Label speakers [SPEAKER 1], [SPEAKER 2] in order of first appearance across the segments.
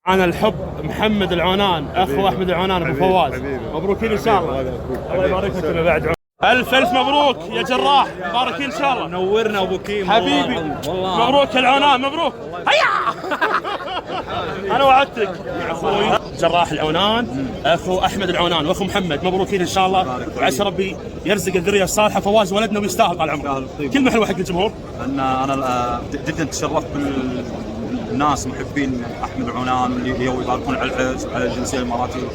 [SPEAKER 1] أنا الحب محمد العنان أخو أحمد العنان أبو فواز. مبروكين إن شاء الله. الله يبارك لكم بعد عمر. ألف مبروك يا جراح، مباركين إن شاء الله.
[SPEAKER 2] نورنا أبو كيم
[SPEAKER 1] حبيبي والله. مبروك العنان، مبروك. هيا أنا وعدتك أخوي جراح العنان أخو أحمد العنان وأخو محمد، مبروكين إن شاء الله، وعسى ربي يرزق الذرية الصالحة. فواز ولدنا ويستاهل طال عمره. كلمة حلوة حق الجمهور.
[SPEAKER 2] أنا جدا تشرفت بالناس محبين أحمد العنان اللي يباركون على العز وعلى الجنسية الإماراتية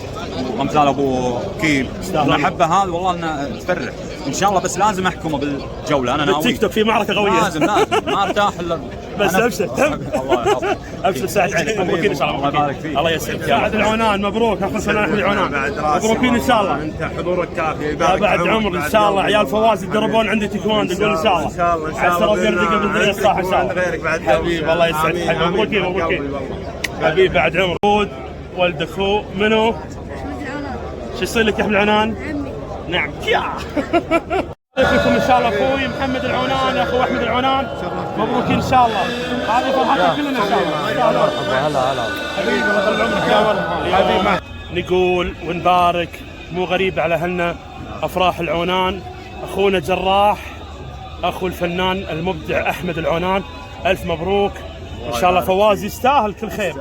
[SPEAKER 2] وأمثال أبو كيم. المحبة هذه والله أنها تفرح إن شاء الله، بس لازم أحكمه بالجولة. أنا ناوي
[SPEAKER 1] بالتيك توك في معركة قوية.
[SPEAKER 2] لازم ما ارتاح إلا
[SPEAKER 1] بس ابشر
[SPEAKER 2] الله يحفظك.
[SPEAKER 1] ابشر ساعد عليك. مبروكين ان شاء الله.
[SPEAKER 2] الله يبارك فيك.
[SPEAKER 1] الله يسعدك. ساعد العنان مبروك اخو سنة احمد العنان، مبروكين ان شاء الله.
[SPEAKER 3] انت حضورك كافي.
[SPEAKER 1] بعد عمر ان شاء الله. عيال فواز يتدربون عندي تايكوندو، نقول ان شاء الله.
[SPEAKER 3] ان شاء الله.
[SPEAKER 1] عسى ربي يرزقك بالذريه الصالحه ان شاء الله. حبيبي الله يسعدك. مبروكين مبروكين حبيبي. بعد عمر ولد اخو منو؟ شو يصير لك يا احمد العنان؟
[SPEAKER 4] عمي.
[SPEAKER 1] نعم. لكم ان شاء الله اخوي محمد العنان اخو احمد العنان، مبروكين ان شاء الله. هذه فرحتنا كلنا ان شاء الله.
[SPEAKER 2] هلا
[SPEAKER 1] حبيبي الله يطول عمرك يا ولد. حبيبي نقول ونبارك مو غريب على اهلنا افراح العنان. اخونا جراح اخو الفنان المبدع احمد العنان، الف مبروك ان شاء الله. فواز يستاهل كل خير،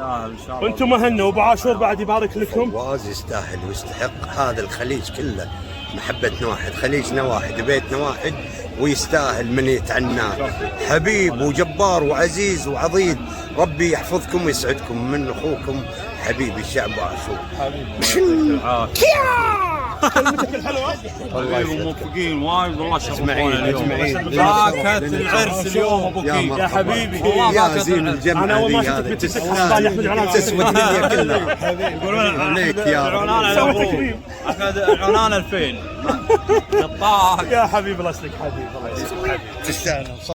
[SPEAKER 1] وانتم اهلنا. وابو عاشور بعد يبارك لكم.
[SPEAKER 5] فواز يستاهل ويستحق. هذا الخليج كله محبتنا واحد، خليجنا واحد، بيتنا واحد، ويستاهل من يتعناه. حبيب وجبار وعزيز وعضيد. ربي يحفظكم ويسعدكم من اخوكم حبيبي الشعب عاشور.
[SPEAKER 1] كلمتك الحلوه.
[SPEAKER 2] والله موفقين وايد والله.
[SPEAKER 5] اجمعين
[SPEAKER 2] باكت العرس اليوم ابو كيم
[SPEAKER 1] يا حبيبي.
[SPEAKER 5] يا زين الجمعه.
[SPEAKER 1] انا اول ما شفتك بنتك حصل احمد العنان
[SPEAKER 5] تسوى الدنيا كلها.
[SPEAKER 2] يقولون
[SPEAKER 5] عليك يا
[SPEAKER 2] العنان
[SPEAKER 1] سويت تكريم.
[SPEAKER 2] اخذ العنان 2000
[SPEAKER 1] يا حبيبي الله يسلمك حبيبي. الله يسلمك حبيبي.
[SPEAKER 5] تستاهل.